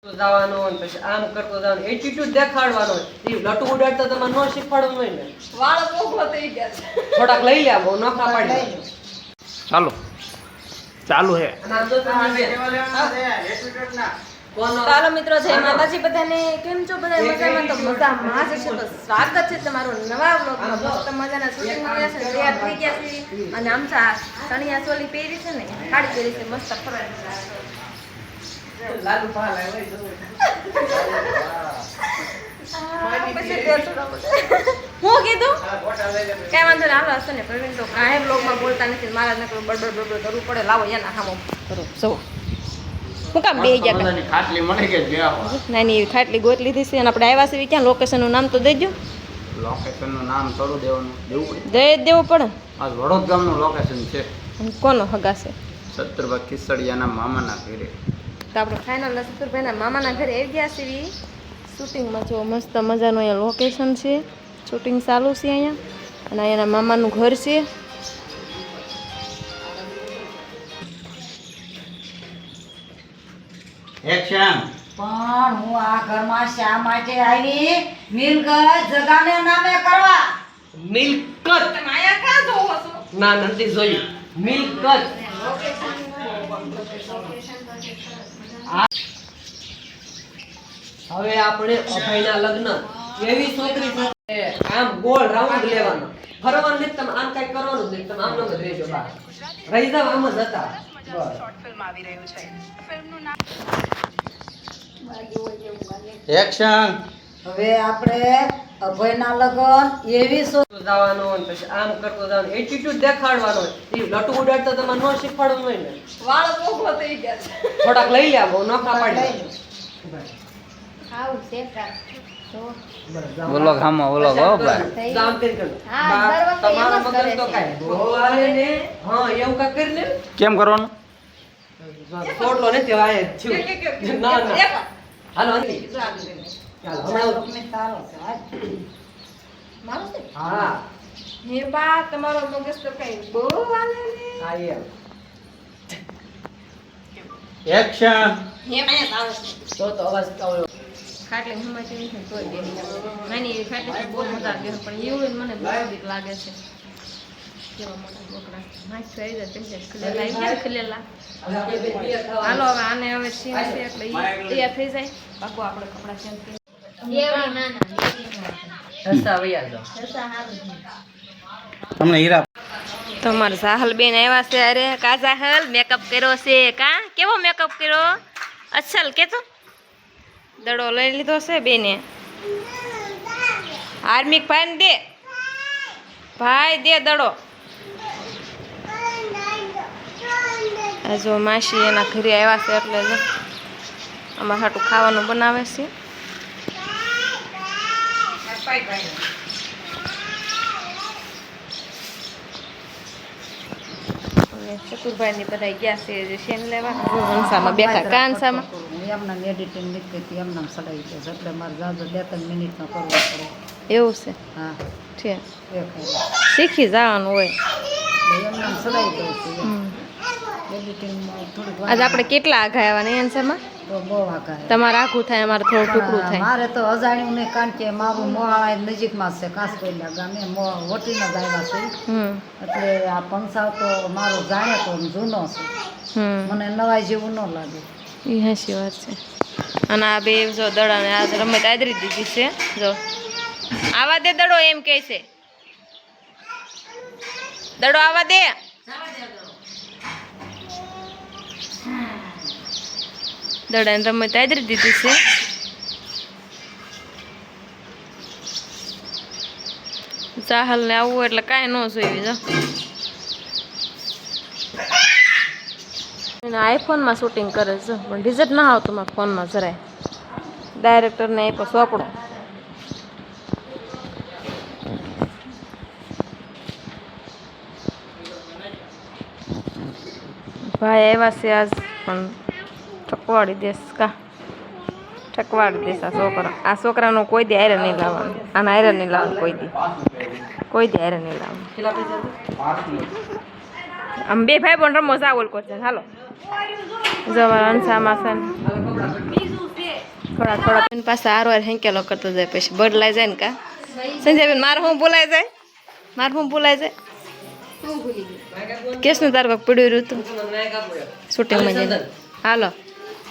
જવાનો ને પછી આમ કરતો જવાનો એટીટ્યુડ દેખાડવાનો એ લટુ ઉડાડતા તમે ન શીખવાડવું હોય ને વાળ પોગળો થઈ ગયા થોડાક લઈ લે બહુ નખા પાડી ચાલો ચાલુ હે અને આમ તો તમે એટીટ્યુડ ના ચાલો મિત્રો જય માતાજી બધાને કેમ છો બધા મજામાં તો મજામાં જ છે તો સ્વાગત છે તમારું નવા વ્લોગમાં મસ્ત મજાના શૂટિંગ મળ્યા છે તૈયાર થઈ ગયા છે અને આમચા ચણિયા ચોલી પહેરી છે ને સાડી પહેરી છે મસ્ત ફરવા લાલુ પાલ આવે હું કીધું કઈ વાંધો નહીં હાલો હશે ને પ્રવીણ તો કાંઈ બ્લોગમાં બોલતા નથી મારા નકર બડબડ બડબડ કરવું પડે લાવો એના હામો કરો સૌ હું કામ બે ગયા ખાટલી મળે કે જ્યાં નાની એવી ખાટલી ગોત લીધી છે અને આપણે આવ્યા છીએ ક્યાં લોકેશનનું નામ તો દેજો લોકેશનનું નામ થોડું દેવું પડે દેવું પડે આ વડોદ ગામનું લોકેશન છે કોનો હગા છે સત્તરબા ખીસડિયાના મામાના ઘરે તો આપણે ફાઇનલ સતુરભાઈના મામાના ઘરે આવી ગયા છીએ શૂટિંગમાં જો મસ્ત મજાનું અહીંયા લોકેશન છે શૂટિંગ ચાલુ છે અહીંયા અને અહીંયાના મામાનું ઘર છે એક્શન પણ હું આ ઘરમાં શા માટે આવી મિલકત જગાને નામે કરવા મિલકત અહીંયા ક્યાં જોવો છો ના નથી જોયું મિલકત હવે આપણે અભયના લગ્ન એવી છોકરી સાથે આમ ગોળ રાઉન્ડ લેવાનો ફરવાનું નહીં તમે આમ કઈ કરવાનું નહીં તમે આમ જ રહેજો બહાર રહી જાવ આમ જ હતા એક્શન હવે આપણે અભયના લગન એવી જવાનો ને પછી આમ કરતો જવાનો એટીટ્યુડ દેખાડવાનો એ લટુ ઉડાડતા તમે ન શીખવાડવું હોય ને વાળ પોગળો થઈ ગયા થોડાક લઈ લે બહુ નખા પાડી ખાવું છે બોલો ખામો બોલો ગો ભાઈ જામ કરી કર હા, દર વખતે તમારો એમ જ મગજ કરે તો છે. કાઈ બહુ આવે ને હા એવું કા કરી ને કેમ કરવાનું ફોટો ને તેવાય થયું ના ના હાલો અંતી ચાલો હમણાં તારો છે હાલ. મારું છે હા હે બા તમારો મગજ તો કઈ બહુ વાલે ને હા એમ એક્શન હે અહીંયા આવે છે તો અવાજ કાવળો ખાટલે હમાતી નથી તોય બે નાની એવી ખાટલી બહુ મજા આવે પણ એવું મને બહુ બીક લાગે છે કેવા મોટા બોકડા નાખ થઈ જાય તેમ ખલેલા આવી ગયા ખલેલા હાલો હવે આને હવે સીન છે એટલે ઈ તૈયાર થઈ જાય બાપુ આપણે કપડા ચેન્જ કરી રસ્તા વૈયા જાઓ તમને હીરા તમારે સાહલ બેન આવ્યા છે અરે કા સાહલ મેકઅપ કર્યો છે કા કેવો મેકઅપ કર્યો અસલ કે તો દડો લઈ લીધો છે બેને હાર્મિક ભાઈ ને દે ભાઈ દે દડો આ જો માસી એના ઘરે આવ્યા છે એટલે જો અમારે હાટું ખાવાનું બનાવે છે ચતુરભાઈ ની બધા ગયા છે જે શેન લેવા હંસામાં બેઠા કાનસામાં હું એમનામ એડિટિંગ નથી કરતી એમનામ સડાવી દઉં એટલે મારે જાજો 2-3 મિનિટનો કરવો પડે એવું છે હા છે એ ખાઈ શીખી જવાનું હોય એમનામ સડાવી દઉં છું એડિટિંગમાં થોડીક વાર આજે આપણે કેટલા આઘા આવ્યા ને હંસામાં તો બહુ આઘા તમારે આખું થાય અમારે થોડું ટુકડું થાય મારે તો અજાણ્યું નહીં કારણ કે મારું મોહાળા નજીકમાં છે કાસકોઈલા ગામે વટીના જ આવ્યા છે એટલે આ પંસાવ તો મારો જાણે તો જૂનો છે મને નવાઈ જેવું ન લાગે એ હાચી વાત છે અને આ બે જો દડાને આજ રમત આદરી દીધી છે જો આવા દે દડો એમ કહે છે દડો આવા દે દડાને રમત આદરી દીધી છે ચાહલ ને આવવું એટલે કાંઈ ન જોયું જો આઈફોનમાં શૂટિંગ કરે છે પણ ડિઝાઇન ના આવતું મારા ફોનમાં જરાય ડાયરેક્ટરને આપ્યો સોંપડો ભાઈ આવ્યા છે આજ પણ ઠકવાડી દેશ કા ઠકવાડી દેશ આ છોકરાનો કોઈ દી આયરન નહીં લાવવાનું આને આયરન નહીં લાવવાનું કોઈ દી આયરન નહીં લાવવાનું આમ બે ભાઈ પણ રમો સા ઓલ કરશે હાલો જવા અંસામાં છે બીજું છે થોડા થોડા બેન પાસે હારવાર હેંકેલો કરતો જાય પછી બદલાઈ જાય ને કા સંજયબેન મારે હું બોલાય જાય કેસનું તાર કોક પડ્યું રહ્યું હતું શૂટિંગમાં જઈને હાલો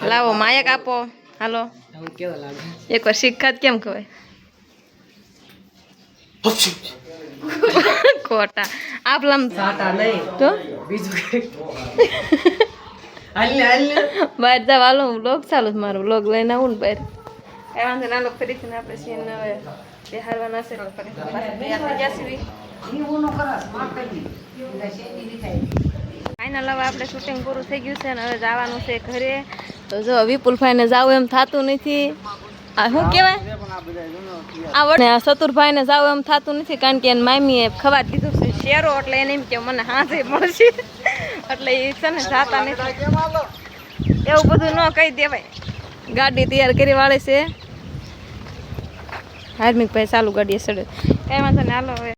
લાવો માયક આપો હાલો એકવાર શીખાત કેમ કહેવાય ખોટા આપલામ સાટા નહીં તો બીજું કંઈક. હાલ ને બહાર જાવ હાલો હું લોગ ચાલુ જ મારું લોગ લઈને આવું ને બહાર એ વાંધો ના લોગ ફરીથી ને આપણે સીન હવે બિહારવાના છે એટલે ફરીથી પાછા તૈયાર થઈ જશે ફાઇનલ હવે આપણે શૂટિંગ પૂરું થઈ ગયું છે ને હવે જવાનું છે ઘરે તો જો વિપુલભાઈને જાવું એમ થતું નથી આ શું કહેવાય આ વડે ચતુરભાઈને જાવું એમ થતું નથી કારણ કે એની મામીએ ખવા દીધું છે શેરો એટલે એને એમ કે મને હાથે મળશે એટલે એ છે ને જાતા નથી એવું બધું ન કહી દેવાય ગાડી તૈયાર કરી વાળે છે હાર્મિક ભાઈ ચાલુ ગાડીએ ચડે કઈ વાંધો ને હાલો હવે